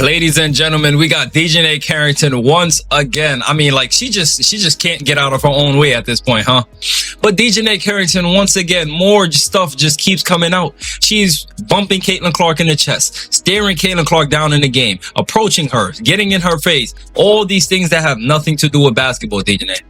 Ladies and gentlemen, we got DiJonai Carrington once again. I mean, like, she just can't get out of her own way at this point, huh? But DiJonai Carrington, once again, more stuff just keeps coming out. She's bumping Caitlin Clark in the chest, staring Caitlin Clark down in the game, approaching her, getting in her face. All these things that have nothing to do with basketball, DiJonai.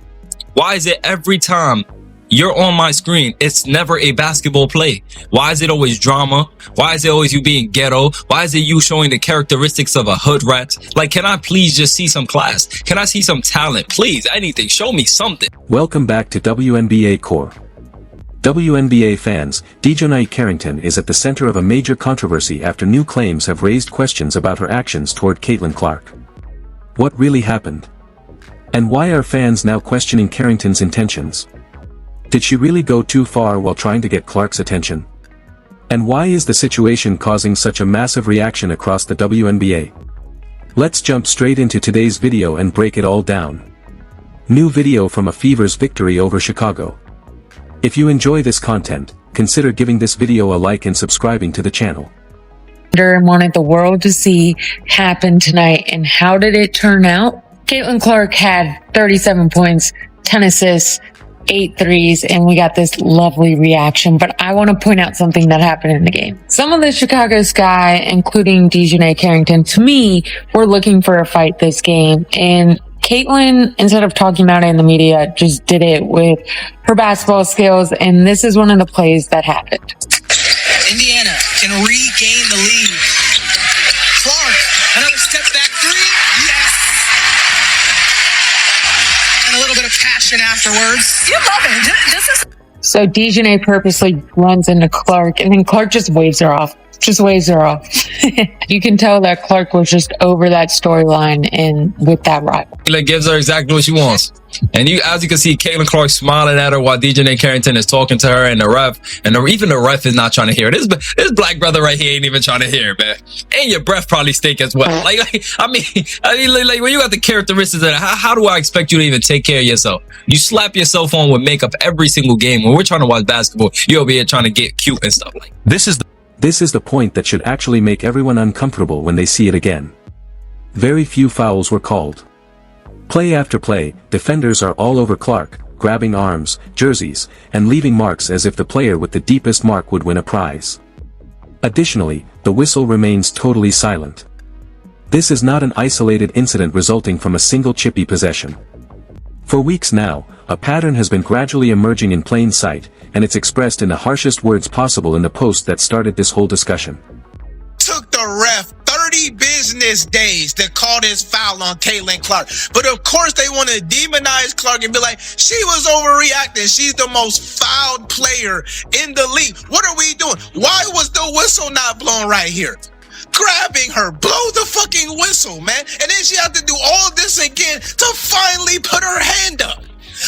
Why is it every time you're on my screen, it's never a basketball play? Why is it always drama? Why is it always you being ghetto? Why is it you showing the characteristics of a hood rat? Like, can I please just see some class? Can I see some talent? Please, anything. Show me something. Welcome back to WNBACORE. WNBA fans, DiJonai Carrington is at the center of a major controversy after new claims have raised questions about her actions toward Caitlin Clark. What really happened? And why are fans now questioning Carrington's intentions? Did she really go too far while trying to get Clark's attention? And why is the situation causing such a massive reaction across the WNBA? Let's jump straight into today's video and break it all down. New video from a Fever's victory over Chicago. If you enjoy this content, consider giving this video a like and subscribing to the channel. And wanted the world to see happen tonight. And how did it turn out? Caitlin Clark had 37 points, 10 assists, 8 threes, and we got this lovely reaction. But I want to point out something that happened in the game. Some of the Chicago Sky, including DiJonai Carrington, to me, were looking for a fight this game. And Caitlin, instead of talking about it in the media, just did it with her basketball skills. And this is one of the plays that happened. Indiana can regain the lead. Clark, another step back three. Yes. And a little bit of passion afterwards. You love it. This is. So DiJonai purposely runs into Clark, and then Clark just waves her off. You can tell that Clark was just over that storyline and with that rival. It gives her exactly what she wants. And as you can see, Caitlin Clark smiling at her while DiJonai Carrington is talking to her, and the ref, even the ref is not trying to hear it. This black brother right here ain't even trying to hear it, man. And your breath probably stink as well. Like when you got the characteristics of it, how do I expect you to even take care of yourself? You slap yourself on with makeup every single game. When we're trying to watch basketball, you're over here trying to get cute and stuff like that. This is the point that should actually make everyone uncomfortable when they see it again. Very few fouls were called. Play after play, defenders are all over Clark, grabbing arms, jerseys, and leaving marks as if the player with the deepest mark would win a prize. Additionally, the whistle remains totally silent. This is not an isolated incident resulting from a single chippy possession. For weeks now, a pattern has been gradually emerging in plain sight, and it's expressed in the harshest words possible in the post that started this whole discussion. Took the ref 30 business days to call this foul on Caitlin Clark. But of course they want to demonize Clark and be like, she was overreacting. She's the most fouled player in the league. What are we doing? Why was the whistle not blown right here? Grabbing her, blow the fucking whistle, man. And then she had to do all this again to finally put her hand up.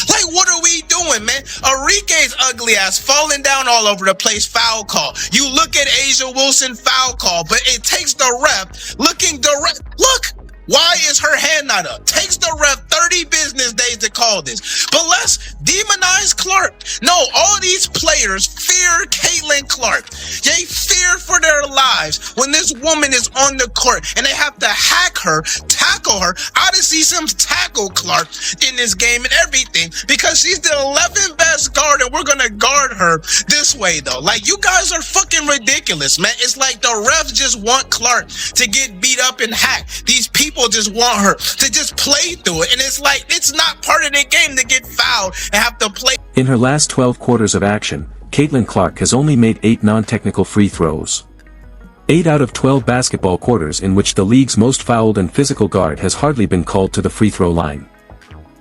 Like, what are we doing, man? Enrique's ugly ass falling down all over the place, foul call. You look at Asia Wilson, foul call, but it takes the ref looking direct. Look, why is her hand not up? Takes the ref 30 business days to call this. But let's demonize Clark. No, all these players fear Caitlin Clark. They fear for their lives when this woman is on the court and they have to hack her, tackle her. I done see some tackle Clark in this game and everything because she's the 11th best guard and we're going to guard her this way though. Like, you guys are fucking ridiculous, man. It's like the refs just want Clark to get beat up and hacked. These people just want her to just play through it. And it's like, it's not part of the game to get fouled and have to play. In her last 12 quarters of action, Caitlin Clark has only made 8 non-technical free throws. 8 out of 12 basketball quarters in which the league's most fouled and physical guard has hardly been called to the free throw line.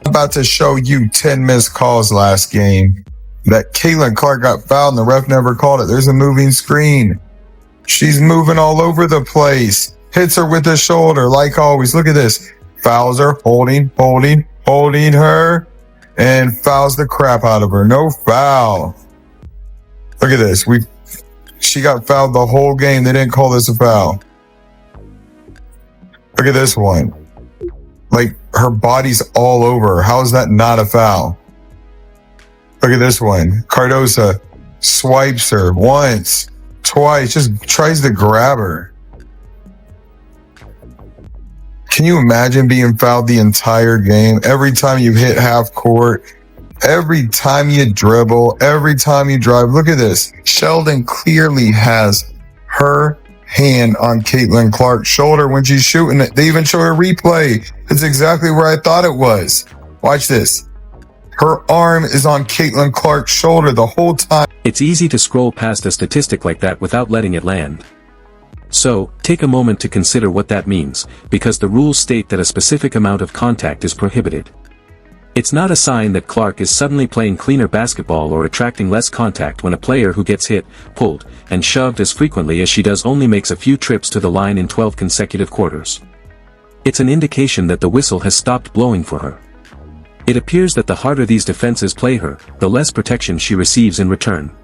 I'm about to show you 10 missed calls last game. That Caitlin Clark got fouled and the ref never called it. There's a moving screen. She's moving all over the place. Hits her with the shoulder like always. Look at this. Fouls her, holding her, and fouls the crap out of her. No foul. Look at this. She got fouled the whole game. They didn't call this a foul. Look at this one. Like, her body's all over her. How is that not a foul? Look at this one. Cardosa swipes her once, twice, just tries to grab her. Can you imagine being fouled the entire game? Every time you hit half court, every time you dribble, every time you drive. Look at this. Sheldon clearly has her hand on Caitlin Clark's shoulder when she's shooting it. They even show a replay. It's exactly where I thought it was. Watch this. Her arm is on Caitlin Clark's shoulder the whole time. It's easy to scroll past a statistic like that without letting it land. So, take a moment to consider what that means, because the rules state that a specific amount of contact is prohibited. It's not a sign that Clark is suddenly playing cleaner basketball or attracting less contact when a player who gets hit, pulled, and shoved as frequently as she does only makes a few trips to the line in 12 consecutive quarters. It's an indication that the whistle has stopped blowing for her. It appears that the harder these defenses play her, the less protection she receives in return.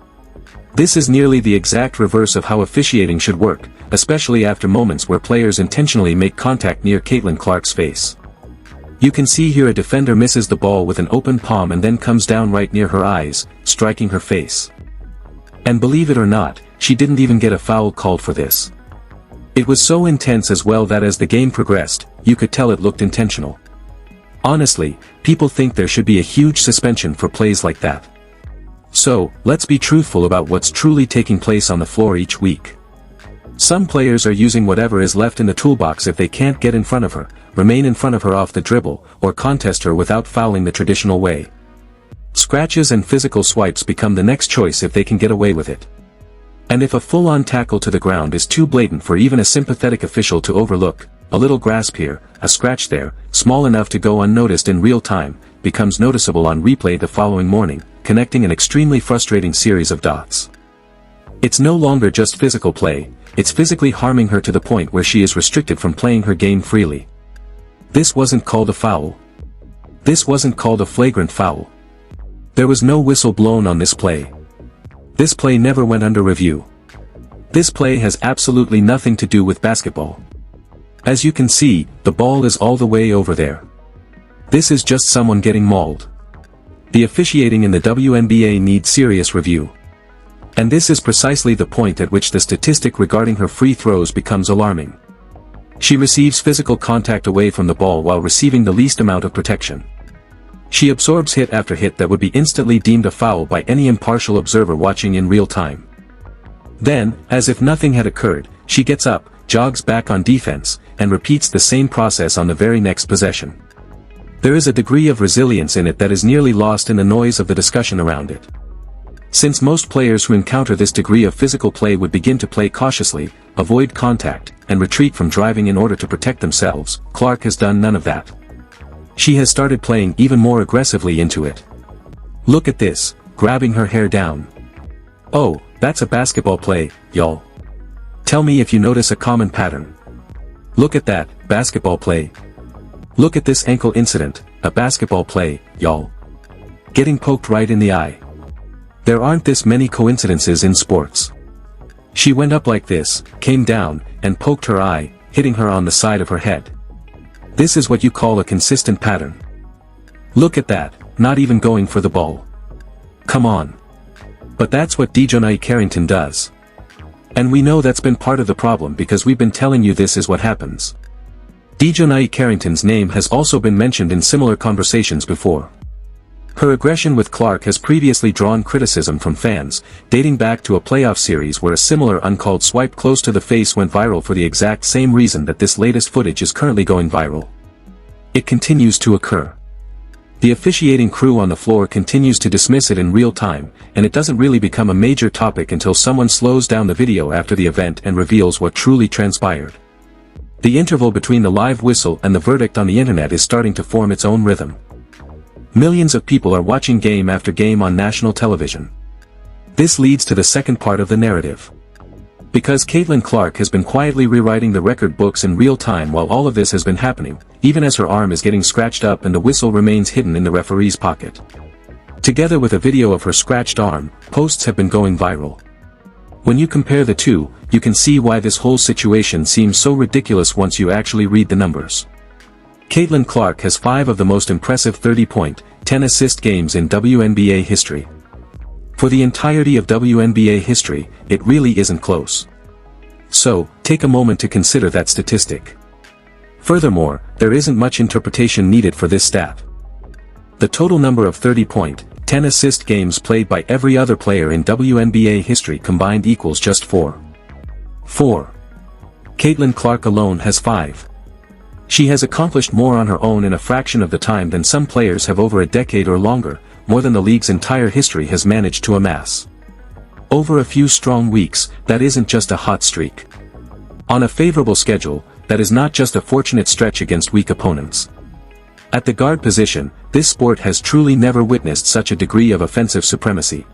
This is nearly the exact reverse of how officiating should work, especially after moments where players intentionally make contact near Caitlin Clark's face. You can see here a defender misses the ball with an open palm and then comes down right near her eyes, striking her face. And believe it or not, she didn't even get a foul called for this. It was so intense as well that as the game progressed, you could tell it looked intentional. Honestly, people think there should be a huge suspension for plays like that. So, let's be truthful about what's truly taking place on the floor each week. Some players are using whatever is left in the toolbox if they can't get in front of her, remain in front of her off the dribble, or contest her without fouling the traditional way. Scratches and physical swipes become the next choice if they can get away with it. And if a full-on tackle to the ground is too blatant for even a sympathetic official to overlook, a little grasp here, a scratch there, small enough to go unnoticed in real time, becomes noticeable on replay the following morning, connecting an extremely frustrating series of dots. It's no longer just physical play, it's physically harming her to the point where she is restricted from playing her game freely. This wasn't called a foul. This wasn't called a flagrant foul. There was no whistle blown on this play. This play never went under review. This play has absolutely nothing to do with basketball. As you can see, the ball is all the way over there. This is just someone getting mauled. The officiating in the WNBA needs serious review. And this is precisely the point at which the statistic regarding her free throws becomes alarming. She receives physical contact away from the ball while receiving the least amount of protection. She absorbs hit after hit that would be instantly deemed a foul by any impartial observer watching in real time. Then, as if nothing had occurred, she gets up, jogs back on defense, and repeats the same process on the very next possession. There is a degree of resilience in it that is nearly lost in the noise of the discussion around it. Since most players who encounter this degree of physical play would begin to play cautiously, avoid contact, and retreat from driving in order to protect themselves, Clark has done none of that. She has started playing even more aggressively into it. Look at this, grabbing her hair down. Oh, that's a basketball play, y'all. Tell me if you notice a common pattern. Look at that, basketball play. Look at this ankle incident, a basketball play, y'all. Getting poked right in the eye. There aren't this many coincidences in sports. She went up like this, came down, and poked her eye, hitting her on the side of her head. This is what you call a consistent pattern. Look at that, not even going for the ball. Come on. But that's what DiJonai Carrington does. And we know that's been part of the problem because we've been telling you this is what happens. DiJonai Carrington's name has also been mentioned in similar conversations before. Her aggression with Clark has previously drawn criticism from fans, dating back to a playoff series where a similar uncalled swipe close to the face went viral for the exact same reason that this latest footage is currently going viral. It continues to occur. The officiating crew on the floor continues to dismiss it in real time, and it doesn't really become a major topic until someone slows down the video after the event and reveals what truly transpired. The interval between the live whistle and the verdict on the internet is starting to form its own rhythm. Millions of people are watching game after game on national television. This leads to the second part of the narrative. Because Caitlin Clark has been quietly rewriting the record books in real time while all of this has been happening, even as her arm is getting scratched up and the whistle remains hidden in the referee's pocket. Together with a video of her scratched arm, posts have been going viral. When you compare the two, you can see why this whole situation seems so ridiculous once you actually read the numbers. Caitlin Clark has 5 of the most impressive 30-point, 10-assist games in WNBA history. For the entirety of WNBA history, it really isn't close. So, take a moment to consider that statistic. Furthermore, there isn't much interpretation needed for this stat. The total number of 30-point, 10-assist games played by every other player in WNBA history combined equals just 4. 4. Caitlin Clark alone has 5. She has accomplished more on her own in a fraction of the time than some players have over a decade or longer, more than the league's entire history has managed to amass. Over a few strong weeks, that isn't just a hot streak. On a favorable schedule, that is not just a fortunate stretch against weak opponents. At the guard position, this sport has truly never witnessed such a degree of offensive supremacy.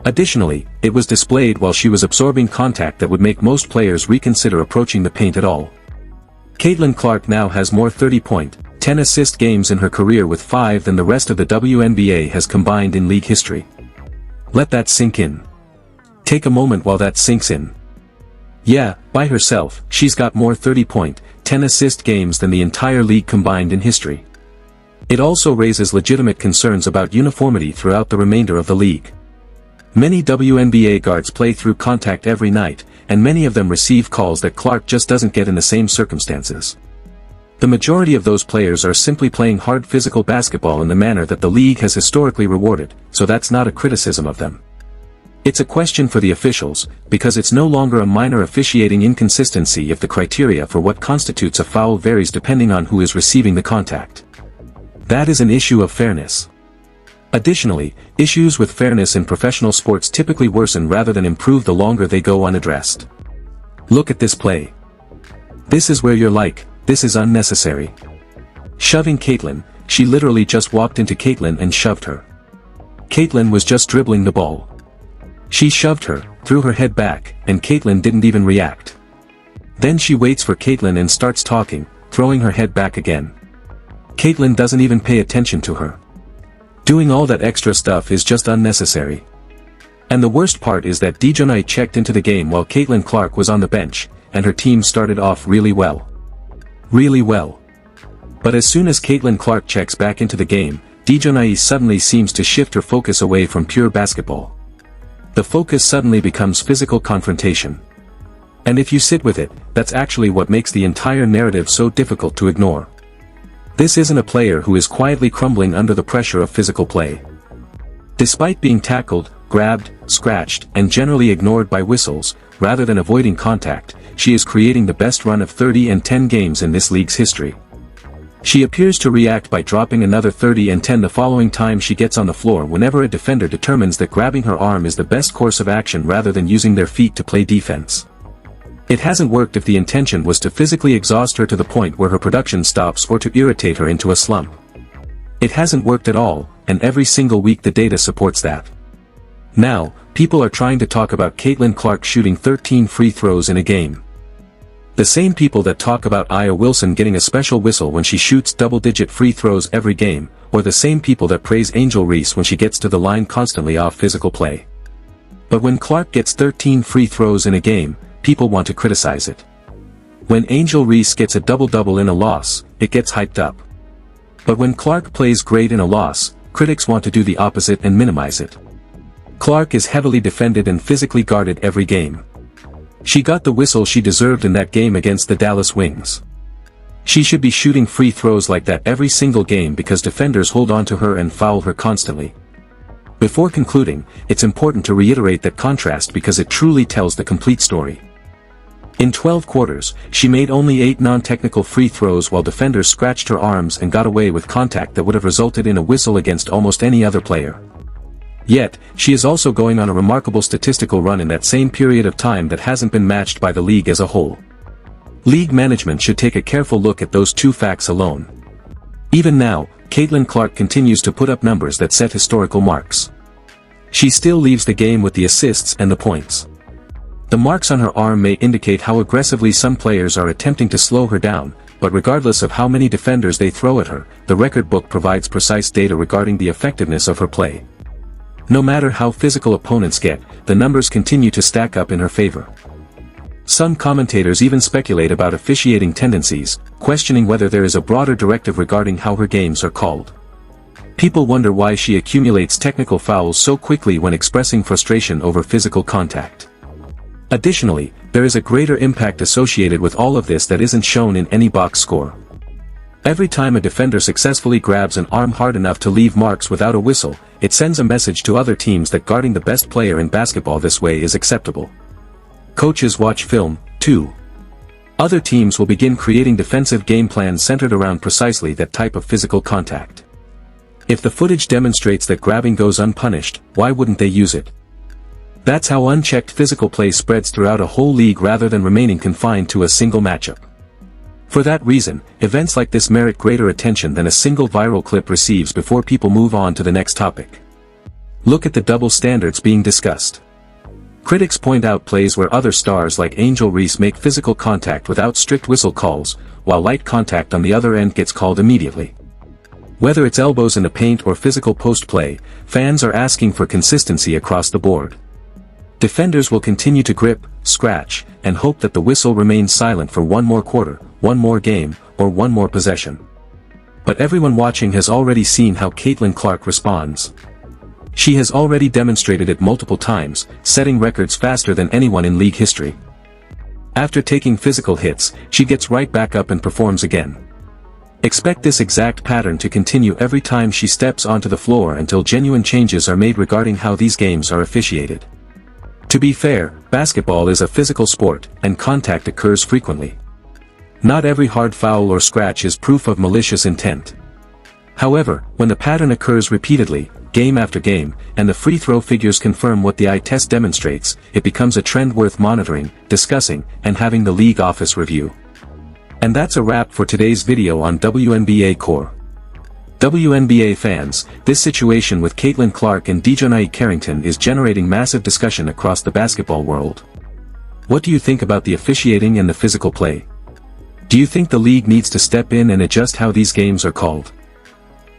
Additionally, it was displayed while she was absorbing contact that would make most players reconsider approaching the paint at all. Caitlin Clark now has more 30-point, 10-assist games in her career with 5 than the rest of the WNBA has combined in league history. Let that sink in. Take a moment while that sinks in. Yeah, by herself, she's got more 30-point, 10-assist games than the entire league combined in history. It also raises legitimate concerns about uniformity throughout the remainder of the league. Many WNBA guards play through contact every night, and many of them receive calls that Clark just doesn't get in the same circumstances. The majority of those players are simply playing hard physical basketball in the manner that the league has historically rewarded, so that's not a criticism of them. It's a question for the officials, because it's no longer a minor officiating inconsistency if the criteria for what constitutes a foul varies depending on who is receiving the contact. That is an issue of fairness. Additionally, issues with fairness in professional sports typically worsen rather than improve the longer they go unaddressed. Look at this play. This is where you're like, this is unnecessary. Shoving Caitlin, she literally just walked into Caitlin and shoved her. Caitlin was just dribbling the ball. She shoved her, threw her head back, and Caitlin didn't even react. Then she waits for Caitlin and starts talking, throwing her head back again. Caitlin doesn't even pay attention to her. Doing all that extra stuff is just unnecessary. And the worst part is that DiJonai checked into the game while Caitlin Clark was on the bench, and her team started off really well. Really well. But as soon as Caitlin Clark checks back into the game, DiJonai suddenly seems to shift her focus away from pure basketball. The focus suddenly becomes physical confrontation. And if you sit with it, that's actually what makes the entire narrative so difficult to ignore. This isn't a player who is quietly crumbling under the pressure of physical play. Despite being tackled, grabbed, scratched, and generally ignored by whistles, rather than avoiding contact, she is creating the best run of 30 and 10 games in this league's history. She appears to react by dropping another 30 and 10 the following time she gets on the floor whenever a defender determines that grabbing her arm is the best course of action rather than using their feet to play defense. It hasn't worked if the intention was to physically exhaust her to the point where her production stops or to irritate her into a slump. It hasn't worked at all, and every single week the data supports that. Now, people are trying to talk about Caitlin Clark shooting 13 free throws in a game. The same people that talk about Aya Wilson getting a special whistle when she shoots double-digit free throws every game, or the same people that praise Angel Reese when she gets to the line constantly off physical play. But when Clark gets 13 free throws in a game, people want to criticize it. When Angel Reese gets a double-double in a loss, it gets hyped up. But when Clark plays great in a loss, critics want to do the opposite and minimize it. Clark is heavily defended and physically guarded every game. She got the whistle she deserved in that game against the Dallas Wings. She should be shooting free throws like that every single game because defenders hold on to her and foul her constantly. Before concluding, it's important to reiterate that contrast because it truly tells the complete story. In 12 quarters, she made only 8 non-technical free throws while defenders scratched her arms and got away with contact that would have resulted in a whistle against almost any other player. Yet, she is also going on a remarkable statistical run in that same period of time that hasn't been matched by the league as a whole. League management should take a careful look at those two facts alone. Even now, Caitlin Clark continues to put up numbers that set historical marks. She still leaves the game with the assists and the points. The marks on her arm may indicate how aggressively some players are attempting to slow her down, but regardless of how many defenders they throw at her, the record book provides precise data regarding the effectiveness of her play. No matter how physical opponents get, the numbers continue to stack up in her favor. Some commentators even speculate about officiating tendencies, questioning whether there is a broader directive regarding how her games are called. People wonder why she accumulates technical fouls so quickly when expressing frustration over physical contact. Additionally, there is a greater impact associated with all of this that isn't shown in any box score. Every time a defender successfully grabs an arm hard enough to leave marks without a whistle, it sends a message to other teams that guarding the best player in basketball this way is acceptable. Coaches watch film, too. Other teams will begin creating defensive game plans centered around precisely that type of physical contact. If the footage demonstrates that grabbing goes unpunished, why wouldn't they use it? That's how unchecked physical play spreads throughout a whole league rather than remaining confined to a single matchup. For that reason, events like this merit greater attention than a single viral clip receives before people move on to the next topic. Look at the double standards being discussed. Critics point out plays where other stars like Angel Reese make physical contact without strict whistle calls, while light contact on the other end gets called immediately. Whether it's elbows in the paint or physical post play, fans are asking for consistency across the board. Defenders will continue to grip, scratch, and hope that the whistle remains silent for one more quarter, one more game, or one more possession. But everyone watching has already seen how Caitlin Clark responds. She has already demonstrated it multiple times, setting records faster than anyone in league history. After taking physical hits, she gets right back up and performs again. Expect this exact pattern to continue every time she steps onto the floor until genuine changes are made regarding how these games are officiated. To be fair, basketball is a physical sport, and contact occurs frequently. Not every hard foul or scratch is proof of malicious intent. However, when the pattern occurs repeatedly, game after game, and the free throw figures confirm what the eye test demonstrates, it becomes a trend worth monitoring, discussing, and having the league office review. And that's a wrap for today's video on WNBA Core. WNBA fans, this situation with Caitlin Clark and DiJonai Carrington is generating massive discussion across the basketball world. What do you think about the officiating and the physical play? Do you think the league needs to step in and adjust how these games are called?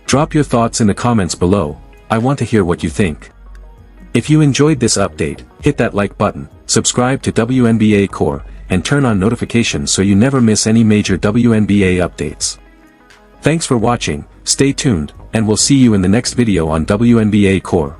Drop your thoughts in the comments below. I want to hear what you think. If you enjoyed this update, hit that like button, subscribe to WNBA Core, and turn on notifications so you never miss any major WNBA updates. Thanks for watching, stay tuned, and we'll see you in the next video on WNBA Core.